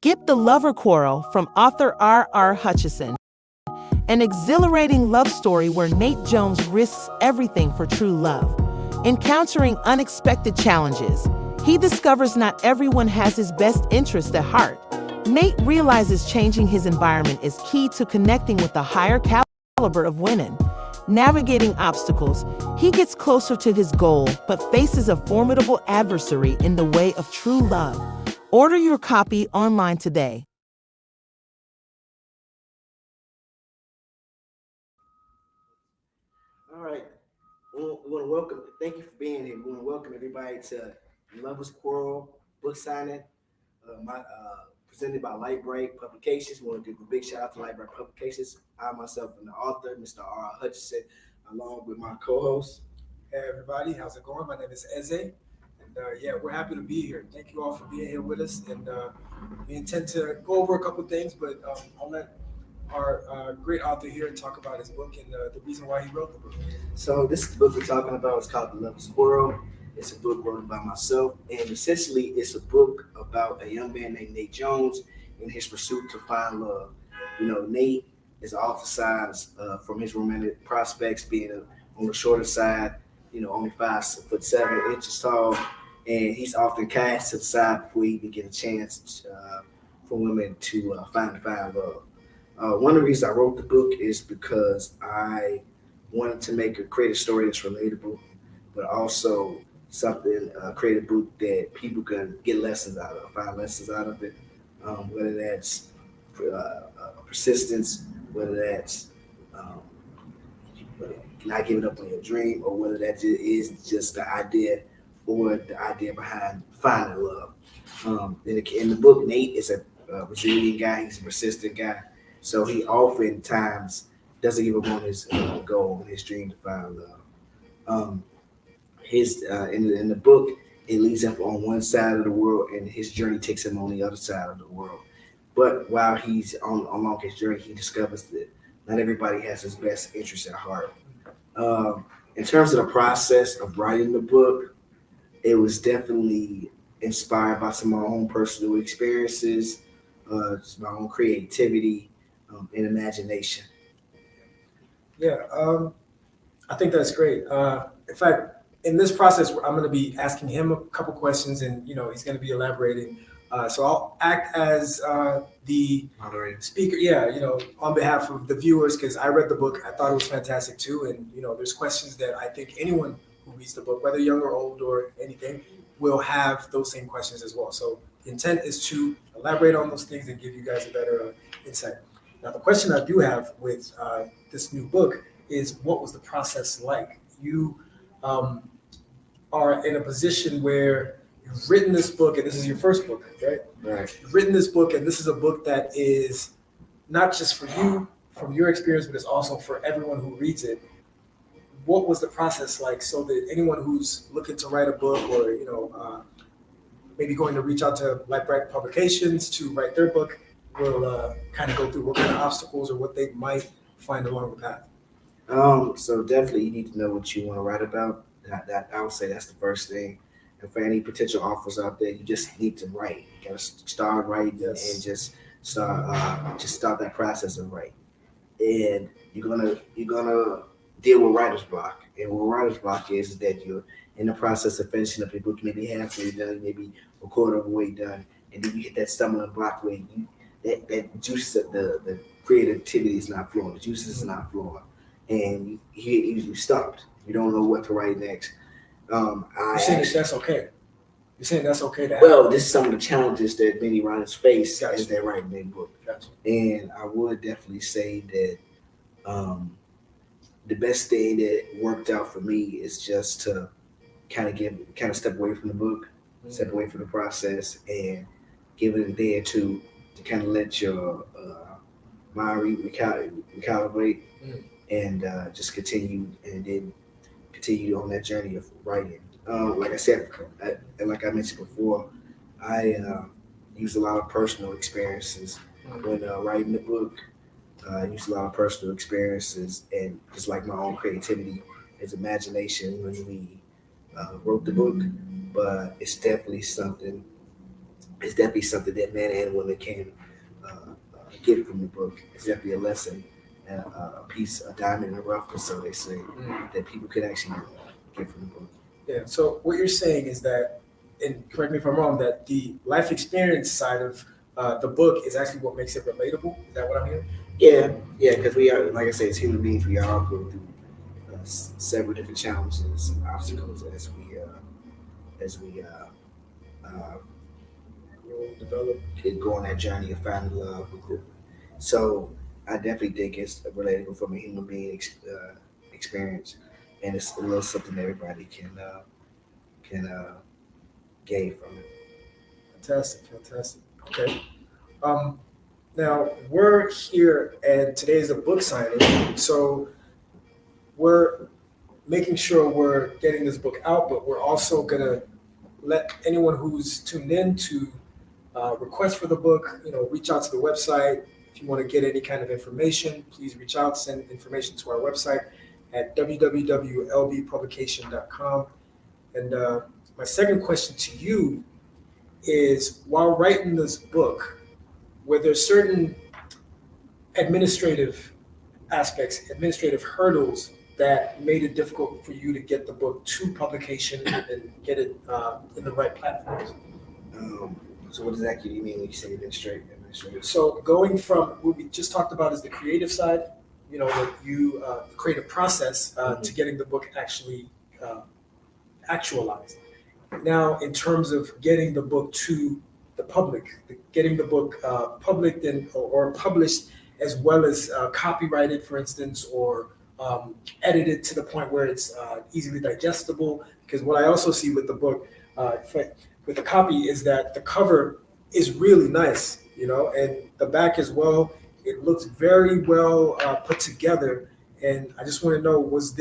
Get The Lover Quarrel from author R. Hutchison, an exhilarating love story where Nate Jones risks everything for true love. Encountering unexpected challenges, he discovers not everyone has his best interest at heart. Nate realizes changing his environment is key to connecting with a higher caliber of women. Navigating obstacles, he gets closer to his goal but faces a formidable adversary in the way of true love. Order your copy online today. All right. We want to welcome, thank you for being here. We want to welcome everybody to Lovers Quarrel book signing, presented by Lightbright Publications. We want to give a big shout out to Lightbright Publications. I myself am the author, Mr. R. Hutchison, along with my co-host. Hey everybody, how's it going? My name is Eze, and yeah, we're happy to be here. Thank you all for being here with us, and we intend to go over a couple things, but I'll let our great author here talk about his book and the reason why he wrote the book. So this is the book we're talking about. It's called The Lover's Quarrel. It's a book written by myself, and essentially it's a book about a young man named Nate Jones in his pursuit to find love. Nate is ostracized from his romantic prospects, being on the shorter side, only 5'7" tall, and he's often cast to the side before he even get a chance for women to find love. One of the reasons I wrote the book is because I wanted to create a story that's relatable, but also create a book that people can get lessons out of, find lessons out of it, whether that's persistence, whether that's um, not giving up on your dream, or whether that is just the idea or the idea behind finding love. In the book, Nate is a resilient guy. He's a persistent guy. So he oftentimes doesn't give up on his goal and his dream to find love. Um, his in the book, it leads him on one side of the world, and his journey takes him on the other side of the world. But while he's along his journey, he discovers that not everybody has his best interest at heart. In terms of the process of writing the book, it was definitely inspired by some of my own personal experiences, just my own creativity, and imagination. Yeah, I think that's great. In fact, in this process, I'm going to be asking him a couple questions, and he's going to be elaborating. So I'll act as the Moderator. speaker. Yeah, on behalf of the viewers, because I read the book, I thought it was fantastic too, and there's questions that I think anyone who reads the book, whether young or old or anything, will have those same questions as well. So the intent is to elaborate on those things and give you guys a better insight. Now, the question I do have with this new book is, what was the process like? You are in a position where you've written this book, and this is your first book, right? Right. You've written this book, and this is a book that is not just for you, from your experience, but it's also for everyone who reads it. What was the process like, so that anyone who's looking to write a book, or maybe going to reach out to Lightbright Publications to write their book, will kind of go through what kind of obstacles or what they might find along the path? So definitely you need to know what you want to write about. That I would say that's the first thing. And for any potential authors out there, you just need to write. You gotta start writing. Yes. And just start that process of writing. And you're gonna deal with writer's block. And what writer's block is that you're in the process of finishing up your book, maybe halfway done, maybe a quarter of the way done, and then you hit that stumbling block where that juice, the creativity is not flowing, the juices is not flowing, and you stopped. You don't know what to write next. You're saying that's okay. You're saying that's okay to have. Well, this is some of the challenges that many writers face Gotcha. as they're writing their book. Gotcha. And I would definitely say that the best thing that worked out for me is just to kind of step away from the book, step away from the process, and give it a day or two to kind of let your mind recalibrate, and just continue on that journey of writing. Like I said, and like I mentioned before, I used a lot of personal experiences when writing the book. I used a lot of personal experiences and just like my own creativity, his imagination when we wrote the book. But it's definitely something it's definitely something that men and women can get from the book. It's definitely a lesson, a piece, a diamond in the rough, or so they say, that people could actually get from the book. Yeah. So what you're saying is that, and correct me if I'm wrong, that the life experience side of the book is actually what makes it relatable. Is that what I'm hearing? Yeah, yeah, because we are, like I say, as human beings, we all go through several different challenges and obstacles as we uh, Develop. go on that journey of finding love with it. So I definitely think it's relatable from a human being experience, and it's a little something everybody can gain from it. Fantastic, fantastic. Okay. Um, Now we're here, and today is a book signing, so we're making sure we're getting this book out, but we're also gonna let anyone who's tuned in to request for the book, reach out to the website. If you want to get any kind of information, please reach out, send information to our website at www.lbpublication.com. And my second question to you is, while writing this book, were there certain administrative aspects, administrative hurdles that made it difficult for you to get the book to publication and get it in the right platforms? So what exactly do you mean when you say administrative? So going from what we just talked about is the creative side, the creative process to getting the book actually actualized. Now, in terms of getting the book to the public, getting the book published or published, as well as copyrighted, for instance, or edited to the point where it's easily digestible. Because what I also see with the book, with the copy, is that the cover is really nice, and the back as well. It looks very well put together. And I just want to know, is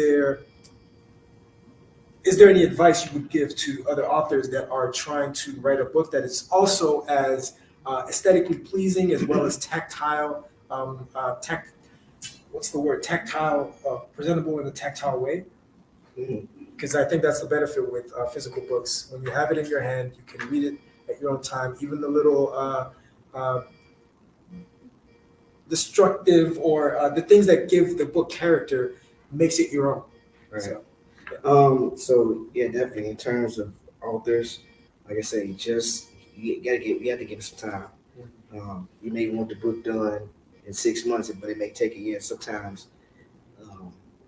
there any advice you would give to other authors that are trying to write a book that is also as aesthetically pleasing as well as tactile, presentable in a tactile way? Because I think that's the benefit with physical books. When you have it in your hand, you can read it at your own time. Even the little destructive or the things that give the book character makes it your own. Right. So, Yeah, definitely in terms of authors, like I say, you have to give it some time. You may want the book done in 6 months, but it may take a year. Sometimes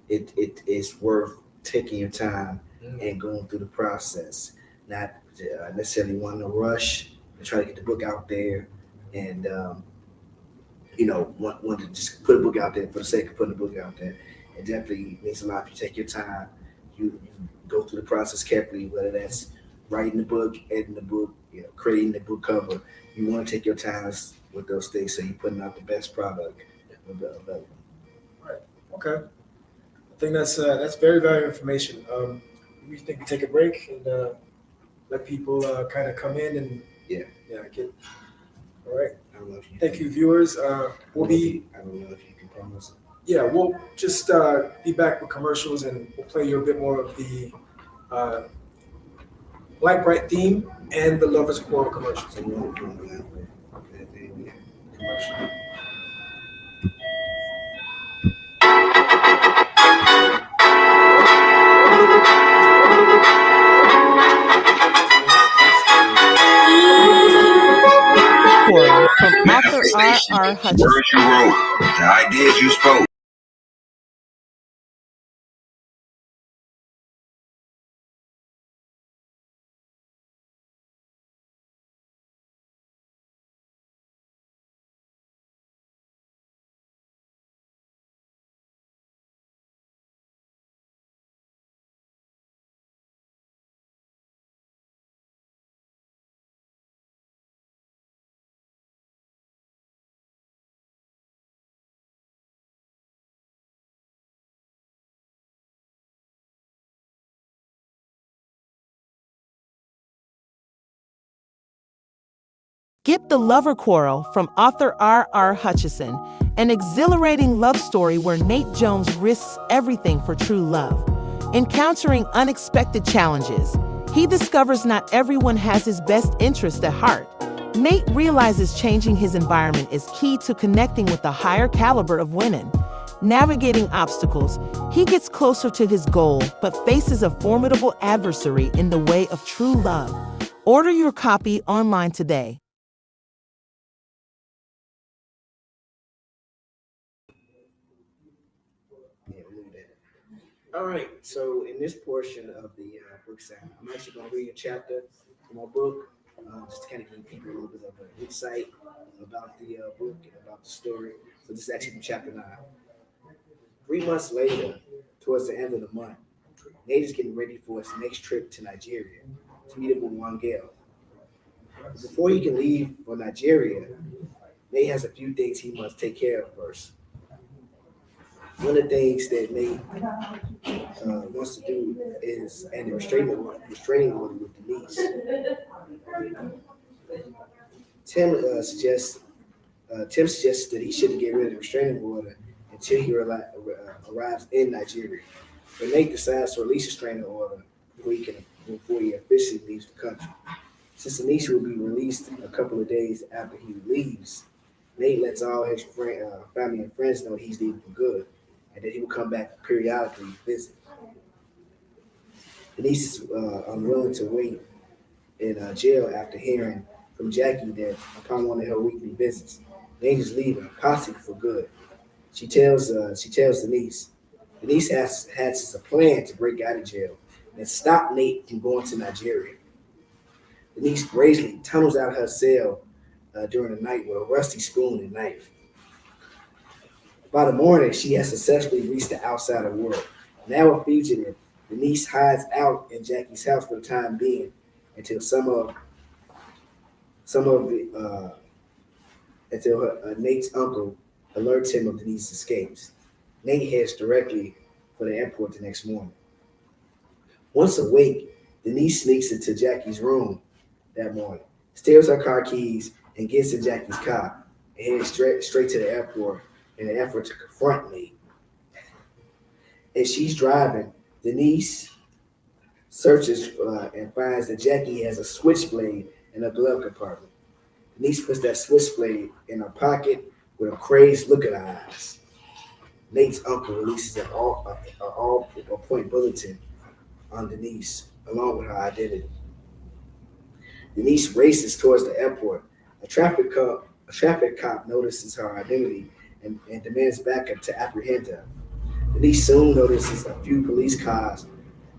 it is worth taking your time and going through the process, not necessarily wanting to rush and try to get the book out there, and want to just put a book out there for the sake of putting a book out there. It definitely means a lot if you take your time. You go through the process carefully, whether that's writing the book, editing the book, creating the book cover. You want to take your time with those things, so you're putting out the best product available. Right. Okay. I think that's very valuable information. We think we take a break and let people kind of come in and Yeah. Get. All right. I don't know if you Thank you, viewers. We'll be. I don't know if you can promise. Yeah, we'll just be back with commercials, and we'll play you a bit more of the Light Bright theme and the Lovers Quarrel commercials. So you want to do that commercial. Quarrel from author R.R. Hutchinson. Words you wrote, the ideas you spoke. Get The Lover Quarrel from author R.R. Hutchinson, an exhilarating love story where Nate Jones risks everything for true love. Encountering unexpected challenges, he discovers not everyone has his best interest at heart. Nate realizes changing his environment is key to connecting with a higher caliber of women. Navigating obstacles, he gets closer to his goal but faces a formidable adversary in the way of true love. Order your copy online today. Yeah, we'll leave that. All right. So in this portion of the book segment, I'm actually going to read a chapter from my book, just to kind of give people a little bit of an insight about the book and about the story. So this is actually from chapter 9. 3 months later, towards the end of the month, Nate is getting ready for his next trip to Nigeria to meet up with Wangel. Before he can leave for Nigeria, Nate has a few things he must take care of first. One of the things that Nate wants to do is an restraining order with Denise. Tim suggests Tim suggests that he shouldn't get rid of the restraining order until he arrives in Nigeria. But Nate decides to release the restraining order before he officially leaves the country. Since Denise will be released a couple of days after he leaves, Nate lets all his family and friends know he's leaving for good, and that he will come back periodically to visit. Denise is unwilling to wait in jail after hearing from Jackie that upon one of her weekly visits, Nate is leaving, possibly for good. She tells Denise. Denise has a plan to break out of jail and stop Nate from going to Nigeria. Denise bravely tunnels out her cell during the night with a rusty spoon and knife. By the morning, she has successfully reached the outside world. Now a fugitive, Denise hides out in Jackie's house for the time being until some of the until Nate's uncle alerts him of Denise's escapes. Nate heads directly for the airport the next morning. Once awake, Denise sneaks into Jackie's room that morning, steals her car keys, and gets in Jackie's car and heads straight to the airport in an effort to confront Nate. As she's driving, Denise searches and finds that Jackie has a switchblade in her glove compartment. Denise puts that switchblade in her pocket with a crazed look in her eyes. Nate's uncle releases an all-point bulletin on Denise, along with her identity. Denise races towards the airport. A traffic cop notices her identity and demands backup to apprehend her. Denise soon notices a few police cars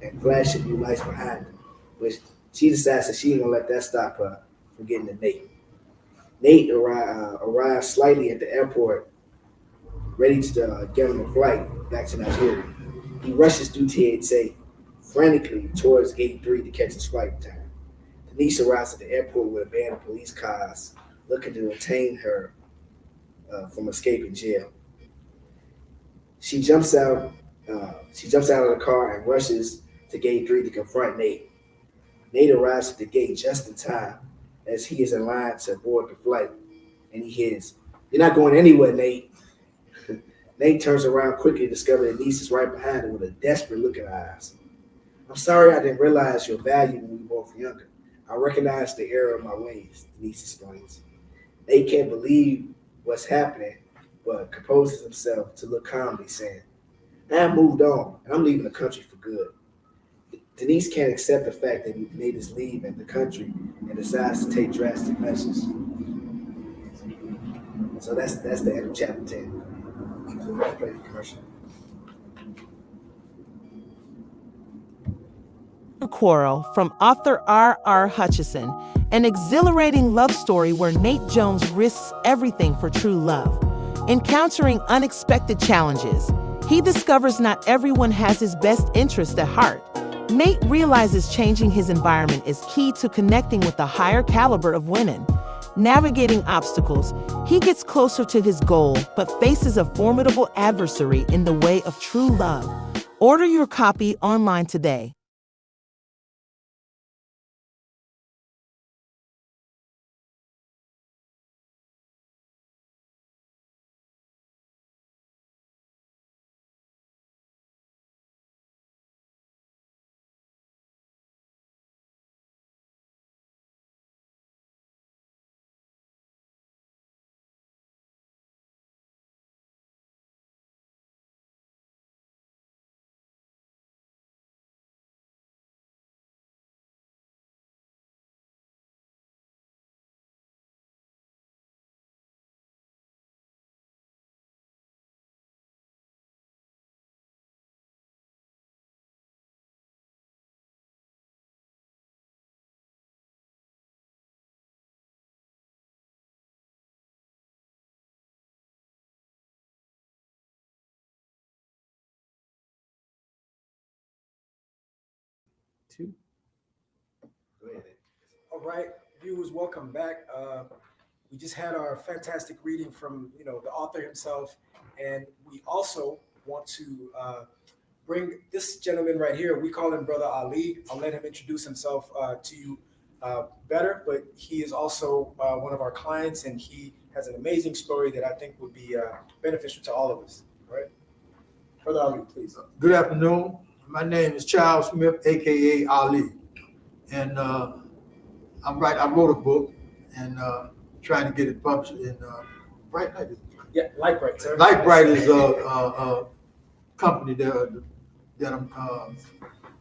and flashing blue lights behind her, but she decides that she ain't gonna let that stop her from getting to Nate. Nate arrives slightly at the airport, ready to get on a flight back to Nigeria. He rushes through TSA frantically towards Gate 3 to catch his flight time. Denise arrives at the airport with a band of police cars looking to detain her from escaping jail. She jumps out. She jumps out of the car and rushes to Gate 3 to confront Nate. Nate arrives at the gate just in time as he is in line to board the flight, and he hears, "You're not going anywhere, Nate." Nate turns around quickly to discover that Denise is right behind him with a desperate look in her eyes. "I'm sorry I didn't realize your value when we were both younger. I recognize the error of my ways," Denise explains. Nate can't believe what's happening, but composes himself to look calmly, saying, "I have moved on, and I'm leaving the country for good." Denise can't accept the fact that Nate is leaving the country and decides to take drastic measures. So that's the end of chapter 10. So let's play the commercial. Quarrel from author R. Hutchison, an exhilarating love story where Nate Jones risks everything for true love. Encountering unexpected challenges, he discovers not everyone has his best interest at heart. Nate realizes changing his environment is key to connecting with a higher caliber of women. Navigating obstacles, he gets closer to his goal but faces a formidable adversary in the way of true love. Order your copy online today. 2. Go ahead. All right, viewers, welcome back. We just had our fantastic reading from the author himself, and we also want to bring this gentleman right here. We call him Brother Ali. I'll let him introduce himself to you better, but he is also one of our clients, and he has an amazing story that I think would be beneficial to all of us. All right, Brother Ali, please. Good afternoon. My name is Charles Smith, aka Ali, and I wrote a book and trying to get it published in Bright Light. Yeah, Light Bright, sir. Light Bright is a company that I'm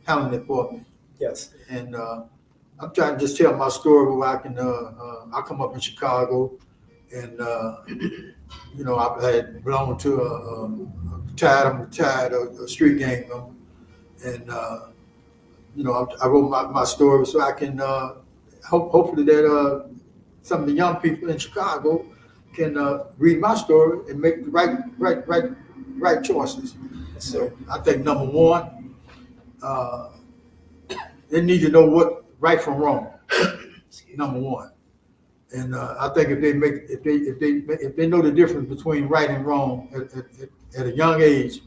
handling it for me. Yes. And I'm trying to just tell my story where I can. I come up in Chicago, and I had belonged to I'm retired, a street gang member, and I wrote my story so I can hopefully that some of the young people in Chicago can read my story and make the right choices. So I think number one, they need to know what right from wrong. Number one, and I think if they know the difference between right and wrong at a young age,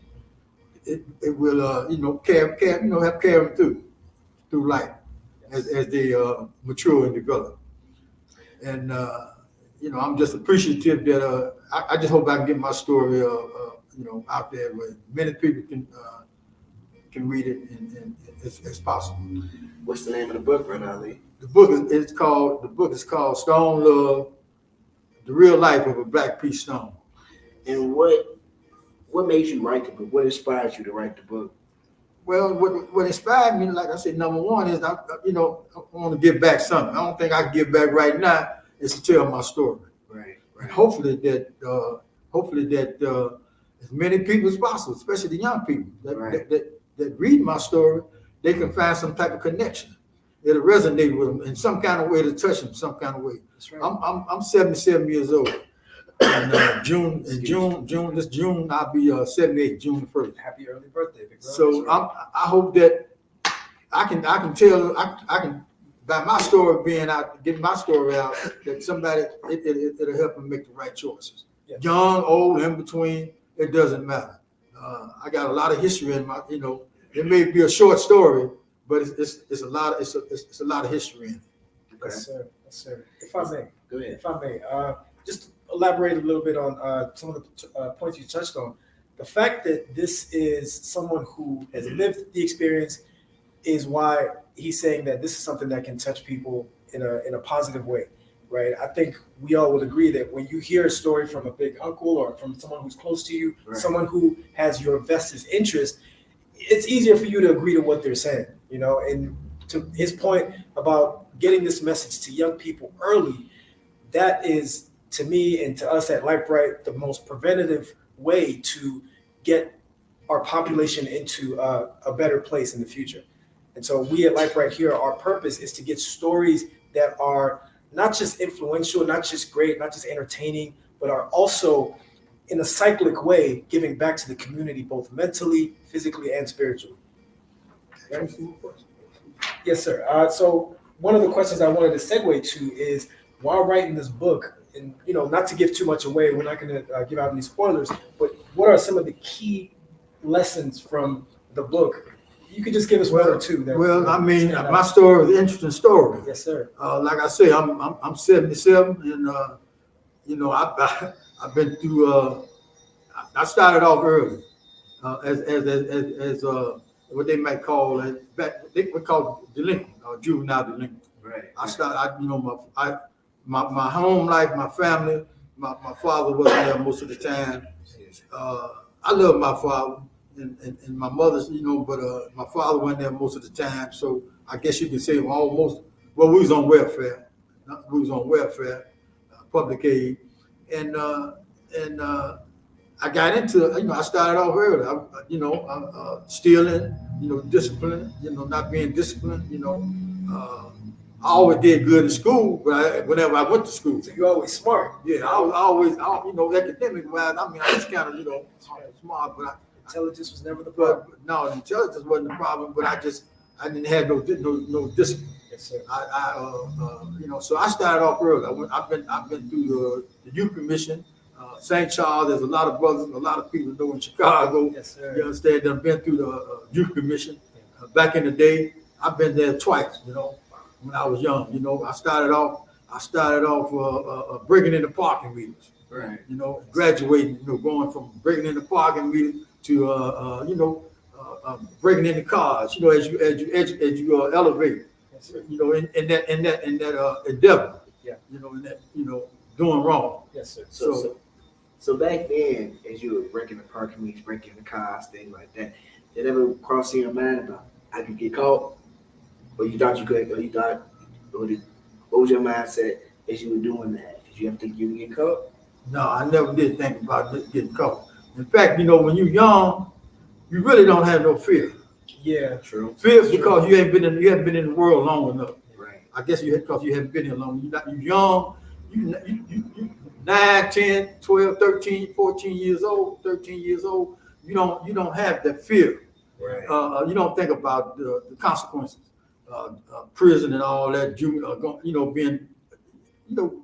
it will help carry them through life as they mature and develop. And I'm just appreciative that I just hope I can get my story out there where many people can read it and as possible. What's the name of the book, Brother Ali? The book is called Stone Love: The Real Life of a Black Peace Stone. And what made you write the book? What inspired you to write the book? Well, what inspired me, like I said, number one is I want to give back something. I don't think I can give back right now. Is to tell my story. Right. And hopefully that as many people as possible, especially the young people that read my story, they can find some type of connection. It'll resonate with them in some kind of way, to touch them some kind of way. That's right. I'm 77 years old. And this June I'll be 78, June the 1st. Happy early birthday, big brother. So I hope that I can by my story being out, getting my story out, that somebody it'll help them make the right choices. Yes. Young, old, in between, it doesn't matter. I got a lot of history in my, it may be a short story, but it's a lot of history in it. Okay. Yes, sir. Yes, sir. If I may, Go ahead. if I may, just elaborate a little bit on some of the points you touched on. The fact that this is someone who has lived the experience is why he's saying that this is something that can touch people in a positive way, right? I think we all would agree that when you hear a story from a big uncle or from someone who's close to you, Right. someone who has your vested interest, it's easier for you to agree to what they're saying, And to his point about getting this message to young people early, that is, to me and to us at Light Bright, the most preventative way to get our population into a better place in the future. And so we at Light Bright here, our purpose is to get stories that are not just influential, not just great, not just entertaining, but are also in a cyclic way giving back to the community, both mentally, physically, and spiritually. Yes, sir. So one of the questions I wanted to segue to is, while writing this book, and not to give too much away, we're not going to give out any spoilers, but what are some of the key lessons from the book? You could just give us one or two. My story is an interesting story. Yes, sir. Like I say, I'm 77, and I've been through. I started off early as what they might call they would call delinquent or juvenile delinquent. Right. I started. My home life, my family, my father wasn't there most of the time. I love my father and my mother's, but my father wasn't there most of the time. So I guess you could say almost. Well, we was on welfare. We was on welfare, public aid, and I got into. I started off early. Stealing. Discipline. Not being disciplined. I always did good in school, but whenever I went to school. So you're always smart. Yeah, I was always, academic wise. I was kind of, smart, but intelligence was never the problem. No, intelligence wasn't the problem, but I didn't have no discipline. Yes, sir. So I started off early. I've been through the youth commission, St. Charles. There's a lot of brothers, a lot of people know in Chicago. Yes, sir. You understand? I've been through the youth commission. Back in the day, I've been there twice. When I was young. I started off breaking into parking meters. Right. Graduating. Going from breaking into parking meters to breaking into cars. As you elevate. Yes, sir. In that endeavor. Yeah. Doing wrong. Yes, sir. So back then, as you were breaking the parking meters, breaking the cars, things like that, did it ever cross your mind about I could get caught, or you thought you could, what was your mindset as you were doing that? Did you ever think you would get caught? No, I never did think about getting caught. In fact, when you're young, you really don't have no fear. Yeah, true. Fear is because you haven't been in the world long enough. Right. I guess because you haven't been here long. You're young. You 9, 10, 12, 13, 14 years old, 13 years old. You don't have that fear. Right. You don't think about the consequences, prison and all that.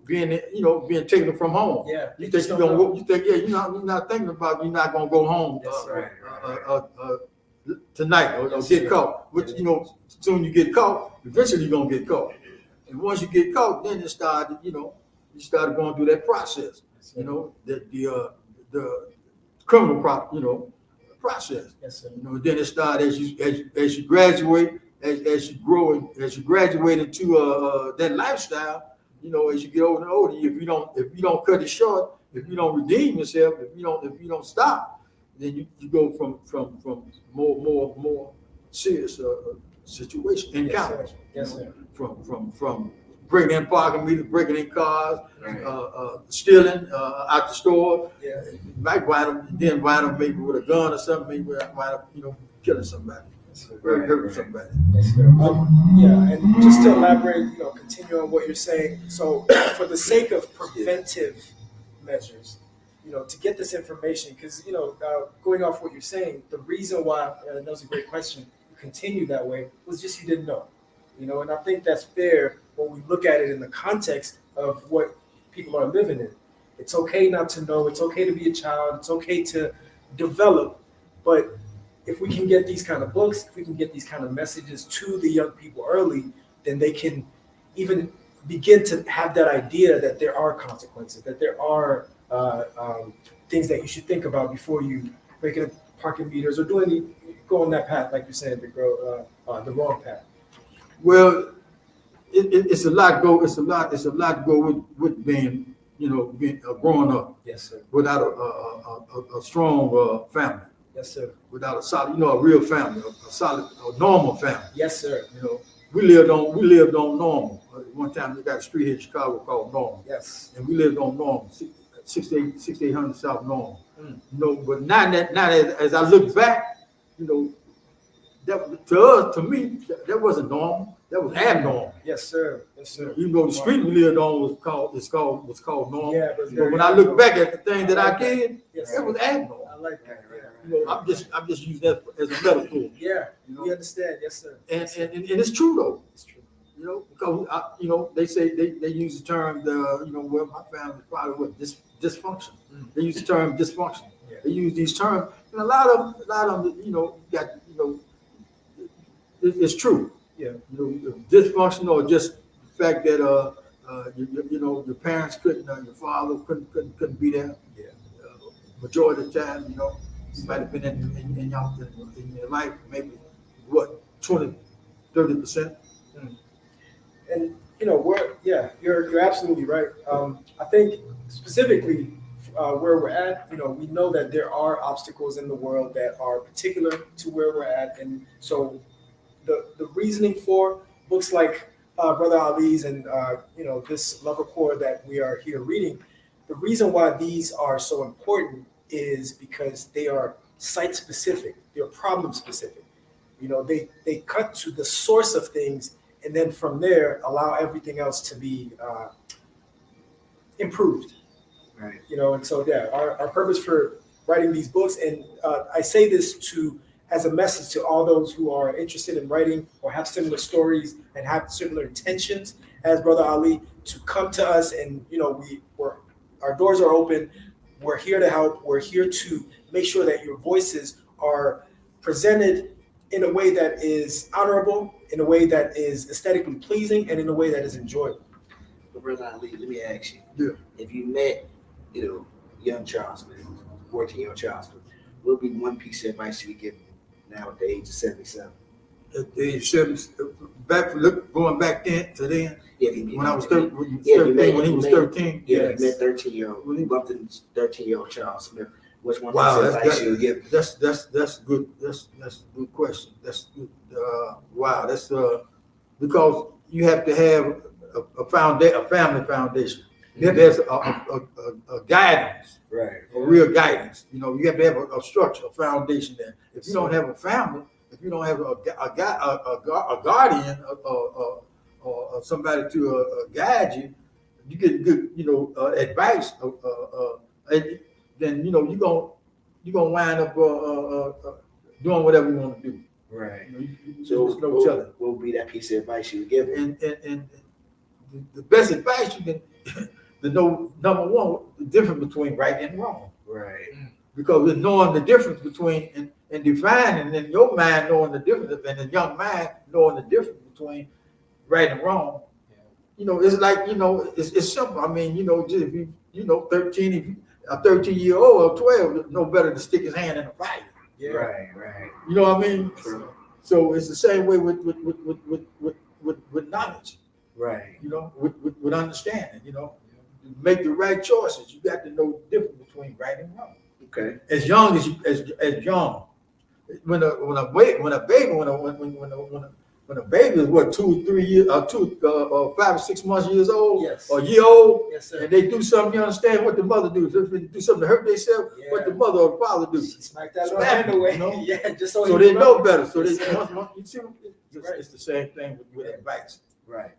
Being taken from home. Yeah. You think you're gonna go? You think you're not thinking about you're not gonna go home. Yes, right. Tonight or get caught. Which soon you get caught, eventually you're gonna get caught. And once you get caught, then you started going through that process. The criminal process. Yes, sir. Then it started as you graduate, as you grow, as you graduate into that lifestyle. As you get older and older, if you don't cut it short, if you don't redeem yourself, if you don't stop, then you go from more serious situation encounters. Yes, sir. From breaking in parking meters, breaking in cars, Right. stealing out the store. Yeah. Might wind up maybe with a gun or something. Maybe wind up killing somebody, hurting somebody. Yes, sir. And just to elaborate, continue on what you're saying. So, for the sake of preventive measures, to get this information, because going off what you're saying, the reason why, and that was a great question, you continue that way was just you didn't know, and I think that's fair when we look at it in the context of what people are living in. It's okay not to know. It's okay to be a child. It's okay to develop, but if we can get these kind of books, if we can get these kind of messages to the young people early, then they can even begin to have that idea that there are consequences, that there are things that you should think about before you break in parking meters or go on that path, like you said, the wrong path. Well, it's a lot to go with being growing up. Yes, sir. Without a strong family. Yes, sir. Without a solid, a real family, a normal family. Yes, sir. We lived on Normal. One time we got a street here in Chicago called Normal. Yes. And we lived on Normal, 6800 South Normal. But now as I look back, that to me, that wasn't normal. That was abnormal. Yes, sir. Yes, sir. Even though the street we lived on was called normal. Yeah, but when I look back at the thing that I did, yes, it was abnormal. I like that. I'm just using that as a metaphor. Yeah, we understand. Yes, sir. And it's true though. It's true. Because they say they use the term well, my family probably dysfunction. They use the term dysfunction. Yeah. They use these terms, and a lot of them got it's true. Yeah. Dysfunction or just the fact that your parents couldn't, your father couldn't be there. Yeah. Majority of the time, you might have been in your life maybe 20-30%. And you're absolutely right. I think specifically where we're at, we know that there are obstacles in the world that are particular to where we're at, and so the reasoning for books like Brother Ali's and this Love Rapport that we are here reading, the reason why these are so important is because they are site specific, they're problem specific. They cut to the source of things, and then from there allow everything else to be improved. Right. And so our purpose for writing these books, and I say this to as a message to all those who are interested in writing or have similar stories and have similar intentions as Brother Ali to come to us. And our doors are open. We're here to help. We're here to make sure that your voices are presented in a way that is honorable, in a way that is aesthetically pleasing, and in a way that is enjoyable. But Brother Ali, let me ask you. Yeah. If you met, young Charleston, 14-year-old Charleston, what would be one piece of advice you would give him now at the age of 77? At the age of 7, going back then to then, Yeah, when I was 13, when he was 13. Yeah, you met 13-year-old. When you bumped into 13-year-old Charles Smith, which one piece Wow, of advice you would give him? that's good. That's a good question. That's good. Wow, that's because you have to have a family foundation. You have to have a guidance, Right. a real guidance. You have to have a structure, a foundation there. If you don't have a family, if you don't have a guardian or somebody to guide you, you get good, advice. Then you're gonna wind up doing whatever you want to do. Right. So what would be that piece of advice you would give him? And the best advice you can to know, number one, the difference between right and wrong. Right. Because with knowing the difference between and defining in your mind, knowing the difference, and the young mind knowing the difference between right and wrong. It's like it's simple. I mean, just if you 13, if you a 13-year-old or 12, no better to stick his hand in the fire. Yeah. Right. You know what I mean? True. So it's the same way with knowledge. Right. With understanding. Make the right choices. You got to know the difference between right and wrong. Okay. As young as young. When a baby is what 2 or 3 years, 5 or 6 months years old, Yes. or a year old, Yes, sir. and they do something, you understand what the mother do. If they do something to hurt themselves, what the mother or the father do. She smacked that little hand away. Yeah, just so they know better. So they Yes, you see, it's the same thing with advice. Right.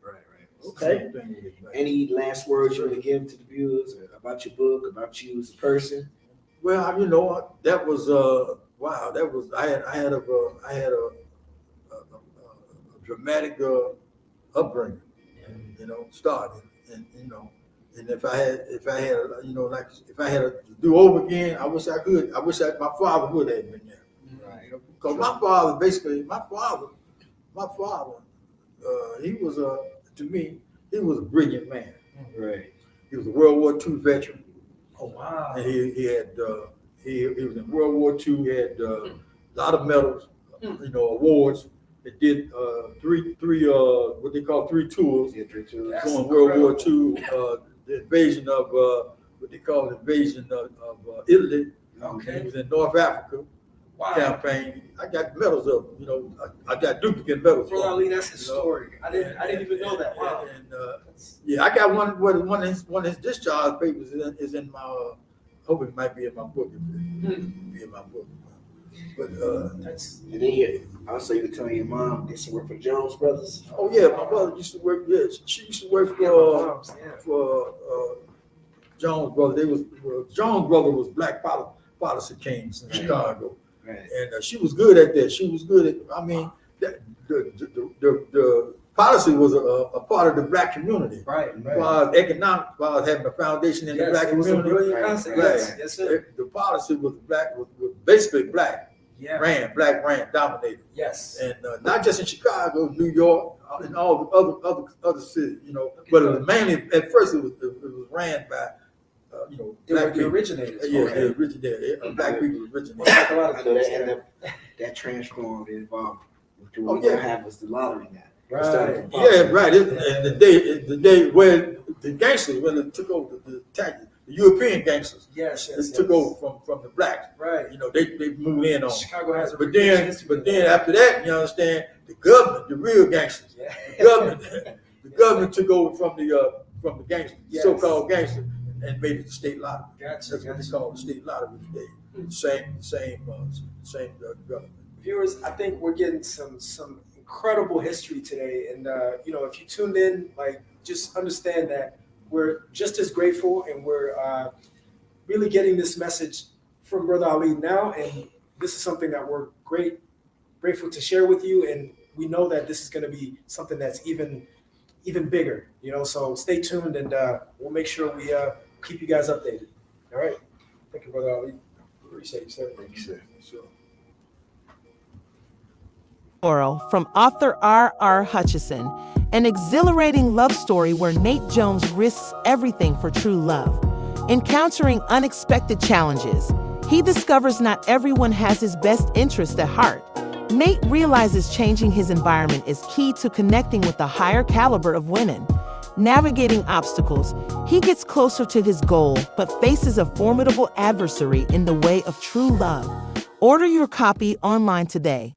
Okay. Okay. Any last words you want to give to the viewers about your book, about you as a person? Well, that was wow. That was I had a dramatic upbringing. Started and if I had to do over again, I wish I could. I wish my father would have been there. Right. Because my father, he was to me, he was a brilliant man. Right. He was a World War II veteran. Oh wow. And he had he was in World War II. He had a lot of medals, awards. They did three what they call 3 tours. Yeah, 3 tours. During World War II, the invasion of what they call the invasion of Italy. Okay. He was in North Africa. Wow. Campaign. I got medals of I got duplicate medals. Brother Ali, that's historic. I didn't even know that. Wow. And I got one of his discharge papers is in my. Hope it might be in my book. Be in my book. But That's And then also you were telling your mom did some work for Jones Brothers. oh yeah, my mother used to work. Yeah, she used to work for Jones Brothers. Jones Brothers was black policy kings in Chicago. Right. And she was good at that. She was good at. I mean, the policy was a part of the black community. right. As far as economic, as far as having a foundation in the black it was a community. brilliant concept. Right. Yes, sir. The policy was black, was basically black. Yeah. Black ran, dominated, Yes. and not just in Chicago, New York, and all the other cities. But it was mainly at first it was ran by. They were black the people. originators. Yeah, Okay. the originated. Black people originated. Like a lot I of know things. that transformed and evolved to Oh, what yeah. we have was the lottery now. Right. It started from Yeah, politics. right. And the day when the gangsters, when it took over the European gangsters, Yes. it took over from the blacks. Right. They moved in on. Chicago has a But rich then history. after that, you understand, the government, the real gangsters, Yeah. the government took over from the gangsters, Yes. so-called gangsters, and made it the state lottery. Gotcha. That's what they call the state lottery today. Same government. Viewers, I think we're getting some incredible history today, and if you tuned in, just understand that we're just as grateful, and we're really getting this message from Brother Ali now, and this is something that we're grateful to share with you, and we know that this is going to be something that's even bigger. So stay tuned, and we'll make sure we keep you guys updated. All right. Thank you, Brother Ali. Appreciate you, sir. Thank you, sir. Sure. Quarrel from author R.R. Hutchison, an exhilarating love story where Nate Jones risks everything for true love. Encountering unexpected challenges, he discovers not everyone has his best interest at heart. Nate realizes changing his environment is key to connecting with a higher caliber of women. Navigating obstacles, he gets closer to his goal but faces a formidable adversary in the way of true love. Order your copy online today.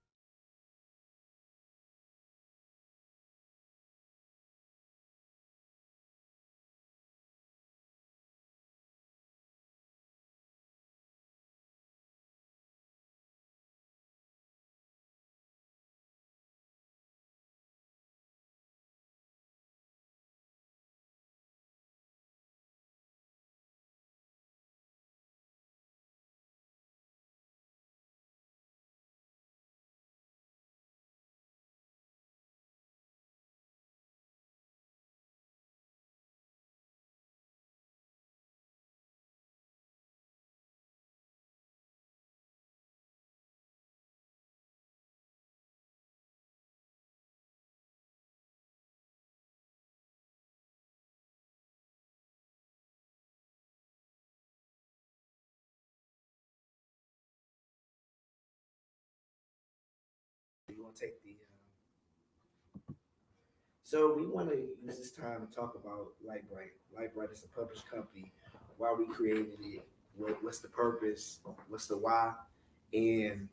You want to take the. So we want to use this time to talk about Lightbright. Lightbright is a published company. Why we created it? What's the purpose? What's the why? And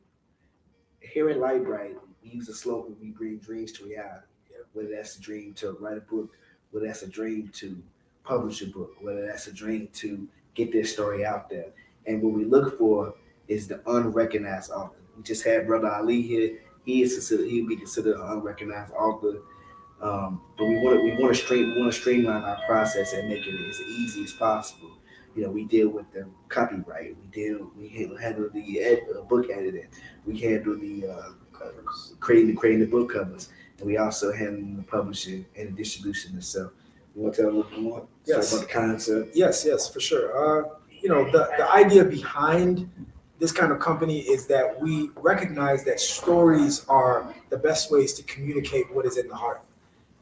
here at Lightbright, we use a slogan: "We bring dreams to reality." Whether that's a dream to write a book, whether that's a dream to publish a book, whether that's a dream to get their story out there. And what we look for is the unrecognized author. We just had Brother Ali here. He'd be considered an unrecognized author. But we want to streamline our process and make it as easy as possible. We deal with the copyright. We handle the book editing. We handle the creating the book covers, and we also handle the publishing and the distribution itself. You want to tell a little bit more? Yes. About the concept? Yes, for sure. The idea behind this kind of company is that we recognize that stories are the best ways to communicate what is in the heart.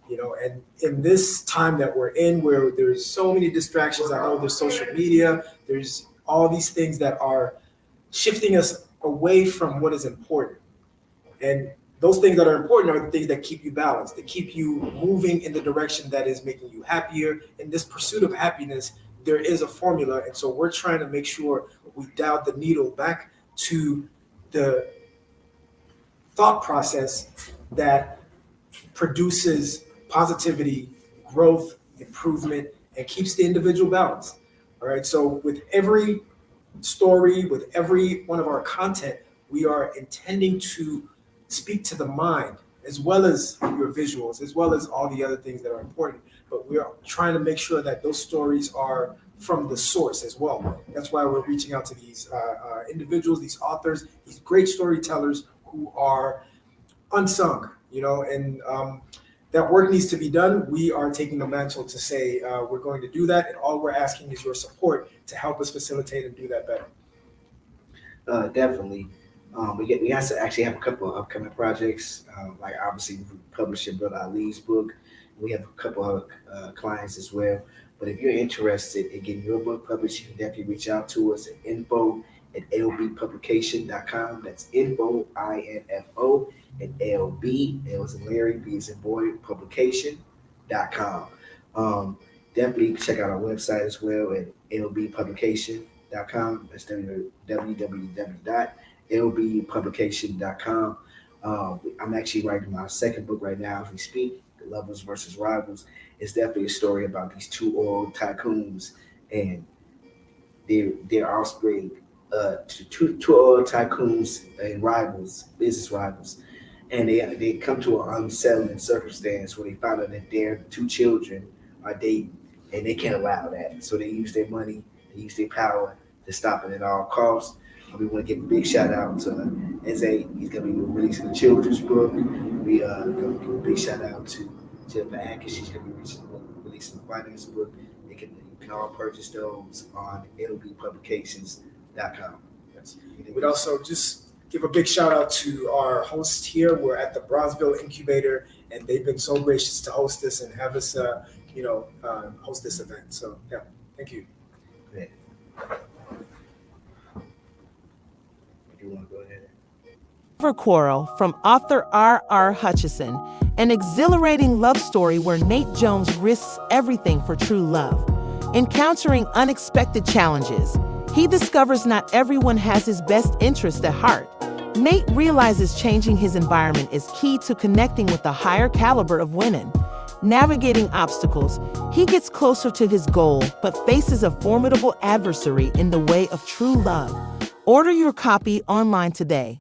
And in this time that we're in, where there's so many distractions, I know there's social media, there's all these things that are shifting us away from what is important. And those things that are important are the things that keep you balanced, that keep you moving in the direction that is making you happier. In this pursuit of happiness, there is a formula. And so we're trying to make sure we dial the needle back to the thought process that produces positivity, growth, improvement, and keeps the individual balanced. All right. So with every story, with every one of our content, we are intending to speak to the mind as well as your visuals, as well as all the other things that are important. But we are trying to make sure that those stories are from the source as well. That's why we're reaching out to these individuals, these authors, these great storytellers who are unsung, and that work needs to be done. We are taking the mantle to say we're going to do that, and all we're asking is your support to help us facilitate and do that better. Definitely. We have to actually have a couple of upcoming projects. Like obviously we're publishing Brother Ali's book. We have a couple of clients as well. But if you're interested in getting your book published, you can definitely reach out to us at info@lbpublication.com. That's info, INFO, at LB, L as in Larry, B as in boy, publication.com. Definitely check out our website as well at lbpublication.com. That's www.lbpublication.com. I'm actually writing my second book right now as we speak, The Lovers versus Rivals. It's definitely a story about these two oil tycoons and their offspring, two oil tycoons and rivals, business rivals. And they come to an unsettling circumstance where they find out that their two children are dating, and they can't allow that. So they use their money, they use their power to stop it at all costs. We want to give a big shout out to Eze. He's going to be releasing a children's book. We going to give a big shout out to Jennifer Atkins. She's going to be releasing a finance book. You can all purchase those on lbpublications.com. Yes. We'd also just give a big shout out to our hosts here. We're at the Bronzeville Incubator, and they've been so gracious to host us and have us, host this event. So, yeah, thank you. Yeah. If you want to go ahead. Quarrel from author R.R. Hutchison, an exhilarating love story where Nate Jones risks everything for true love. Encountering unexpected challenges, he discovers not everyone has his best interest at heart. Nate realizes changing his environment is key to connecting with a higher caliber of women. Navigating obstacles, he gets closer to his goal but faces a formidable adversary in the way of true love. Order your copy online today.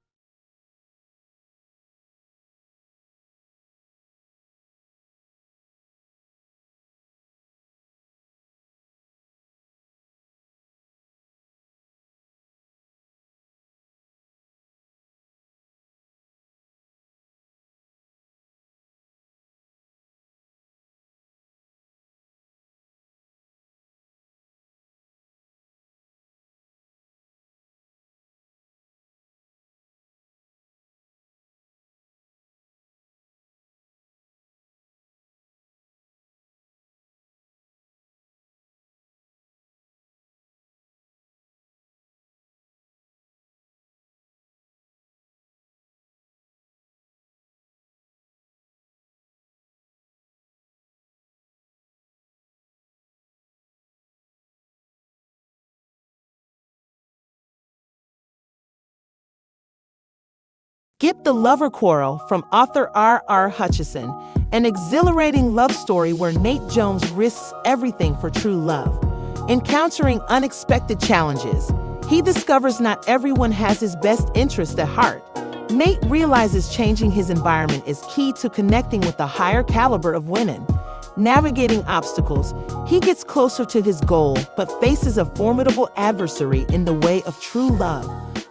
Skip the Lover Quarrel from author R.R. Hutchison, an exhilarating love story where Nate Jones risks everything for true love. Encountering unexpected challenges, he discovers not everyone has his best interest at heart. Nate realizes changing his environment is key to connecting with a higher caliber of women. Navigating obstacles, he gets closer to his goal but faces a formidable adversary in the way of true love.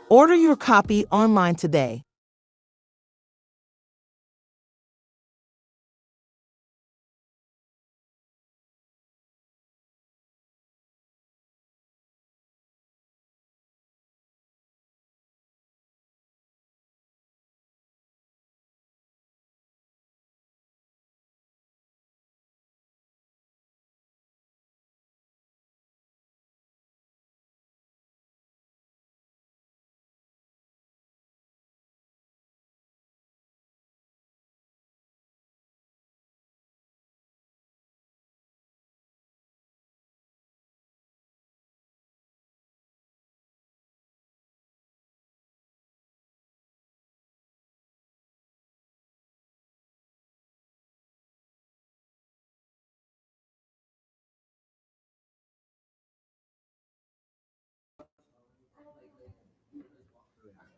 Order your copy online today.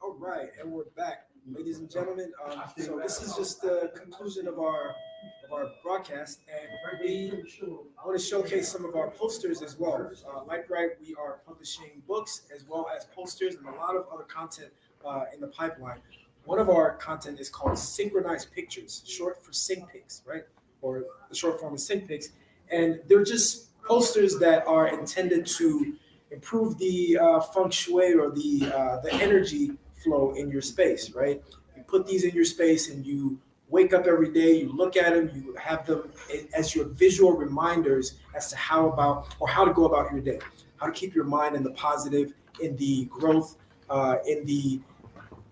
All right, and we're back, ladies and gentlemen. So this is just the conclusion of our broadcast, and we want to showcase some of our posters as well. Like Right, we are publishing books as well as posters and a lot of other content in the pipeline. One of our content is called Synchronized Pictures, short for Sync Pics, right? Or the short form is Sync Pics, and they're just posters that are intended to improve the feng shui or the energy flow in your space, right? You put these in your space and you wake up every day, you look at them, you have them as your visual reminders as to how to go about your day, how to keep your mind in the positive, in the growth, in the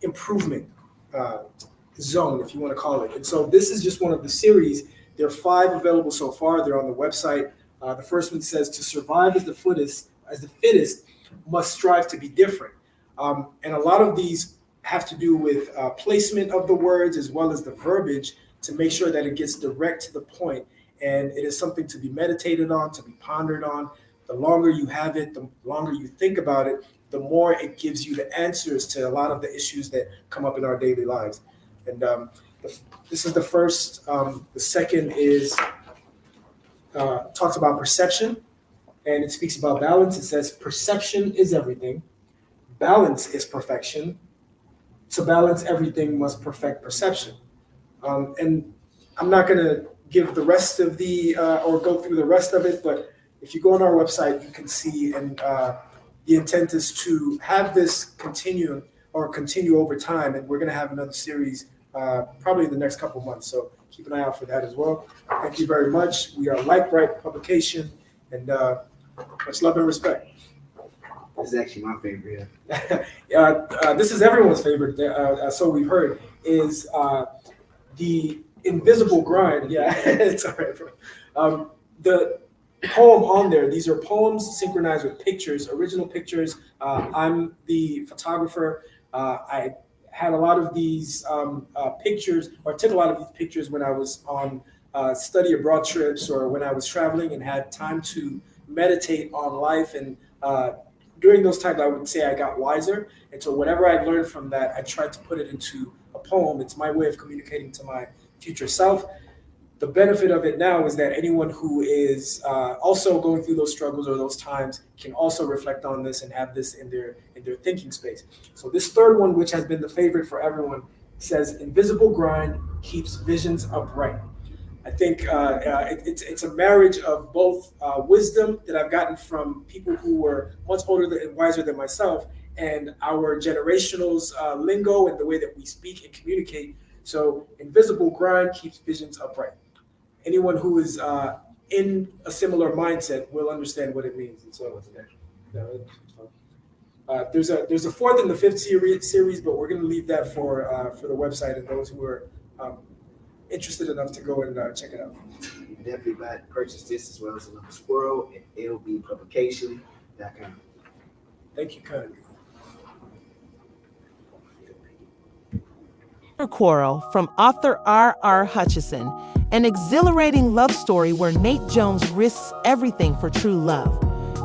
improvement zone, if you want to call it. And so this is just one of the series. There are 5 available so far. They're on the website. The first one says, "To survive as the fittest, must strive to be different." And a lot of these have to do with placement of the words as well as the verbiage to make sure that it gets direct to the point. And it is something to be meditated on, to be pondered on. The longer you have it, the longer you think about it, the more it gives you the answers to a lot of the issues that come up in our daily lives. And this is the first. The second is talks about perception, and it speaks about balance. It says, "Perception is everything. balance is perfection. To balance everything must perfect perception. And I'm not going to give the rest of the or go through the rest of it, but if you go on our website, you can see, and the intent is to have this continue over time, and we're going to have another series probably in the next couple months. So keep an eye out for that as well. Thank you very much. We are Like Bright Publication, and much love and respect. This is actually my favorite. This is everyone's favorite. So we've heard is the invisible grind. Yeah, it's all right, bro. The poem on there. These are poems synchronized with pictures, original pictures. I'm the photographer. I had a lot of these pictures, or took a lot of these pictures when I was on study abroad trips, or when I was traveling and had time to meditate on life. And during those times, I would say I got wiser. And so whatever I learned from that, I tried to put it into a poem. It's my way of communicating to my future self. The benefit of it now is that anyone who is also going through those struggles or those times can also reflect on this and have this in their thinking space. So this third one, which has been the favorite for everyone, says invisible grind keeps visions upright. I think it's a marriage of both wisdom that I've gotten from people who were much older and wiser than myself, and our generational's lingo and the way that we speak and communicate. So invisible grind keeps visions upright. Anyone who is in a similar mindset will understand what it means. And so it's fun. There's a fourth and the fifth series, but we're going to leave that for the website and those who are interested enough to go and check it out. You can definitely purchase this as well as another Squirrel and LB Publication. Thank you kindly. Quarrel from author R.R. Hutchison, an exhilarating love story where Nate Jones risks everything for true love.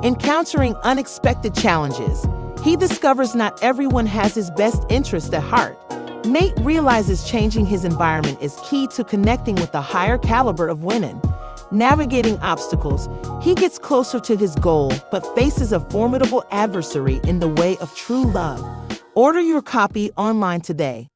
Encountering unexpected challenges, he discovers not everyone has his best interest at heart. Nate realizes changing his environment is key to connecting with a higher caliber of women. Navigating obstacles, he gets closer to his goal but faces a formidable adversary in the way of true love. Order your copy online today.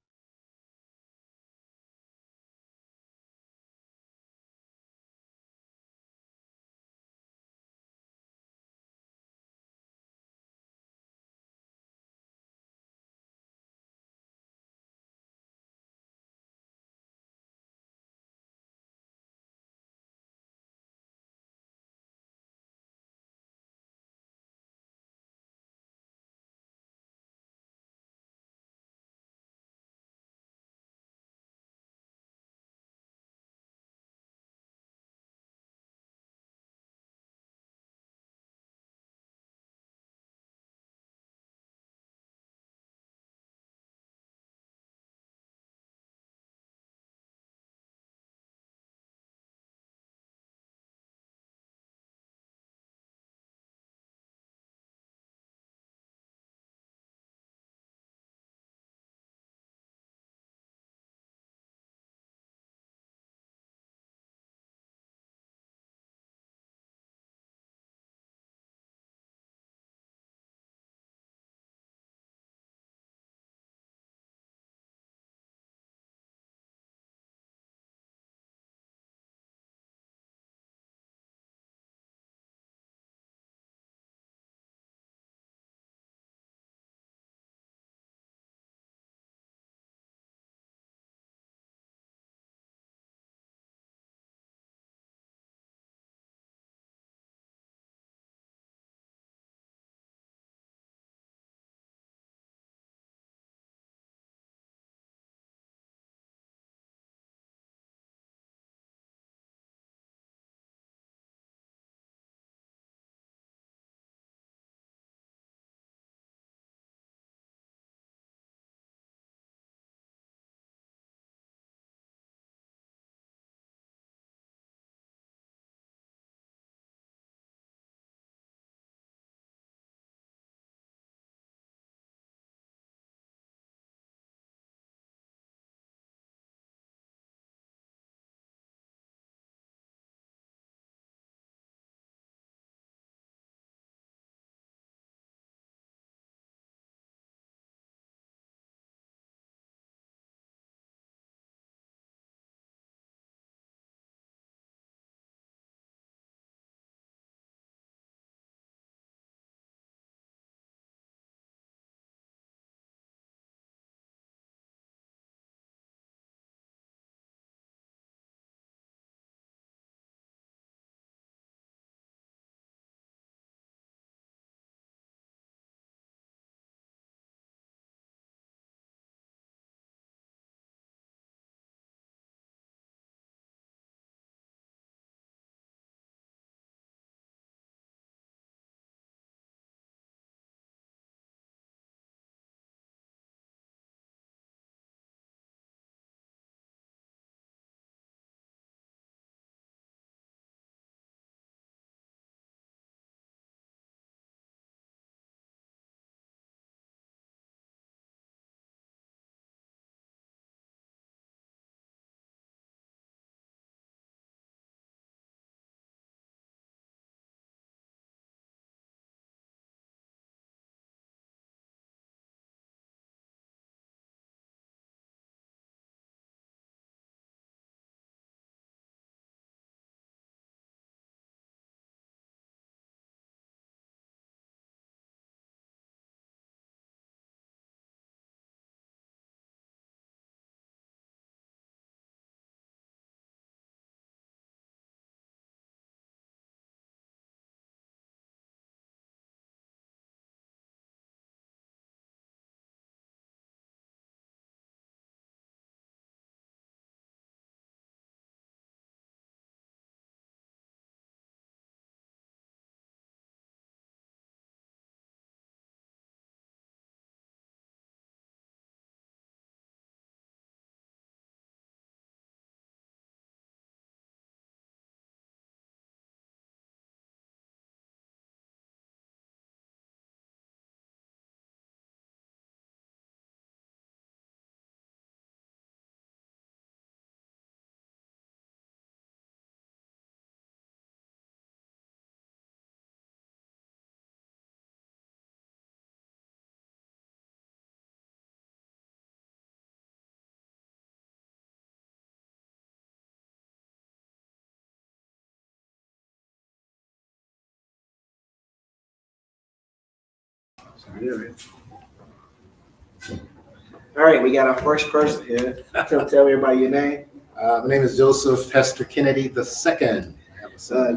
All right, we got our first person here. Tell everybody your name. My name is Joseph Hester Kennedy II.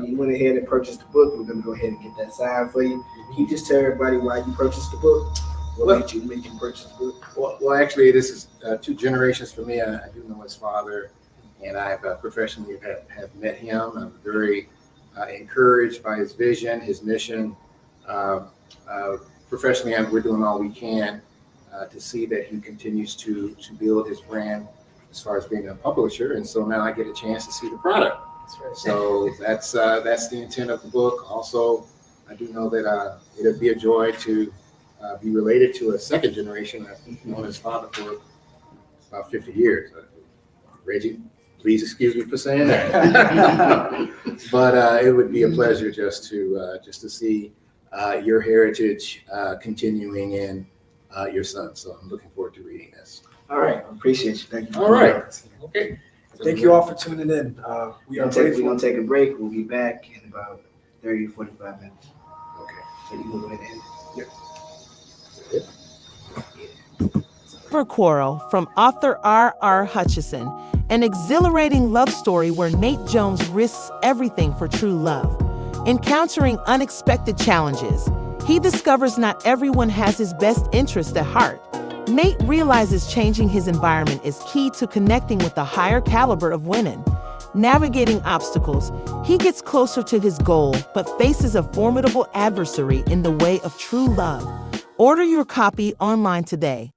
You went ahead and purchased the book. We're going to go ahead and get that signed for you. Can you just tell everybody why you purchased the book? What made you purchase the book? Well, actually, this is 2 generations for me. I do know his father, and I've professionally have met him. I'm very encouraged by his vision, his mission. Professionally, we're doing all we can to see that he continues to build his brand as far as being a publisher. And so now I get a chance to see the product. That's right. So that's the intent of the book. Also, I do know that it'll be a joy to be related to a second generation. I've known his father for about 50 years. Reggie, please excuse me for saying that. But it would be a pleasure just to see your heritage continuing in your son. So I'm looking forward to reading this. All right, I appreciate you. Thank you. All right. Okay. Thank you all for tuning in. We're gonna take a break. We'll be back in about 30 to 45 minutes. Okay. So you can go ahead and For Quarrel from author R.R. Hutchison, an exhilarating love story where Nate Jones risks everything for true love. Encountering unexpected challenges, he discovers not everyone has his best interest at heart. Nate realizes changing his environment is key to connecting with a higher caliber of women. Navigating obstacles, he gets closer to his goal but faces a formidable adversary in the way of true love. Order your copy online today.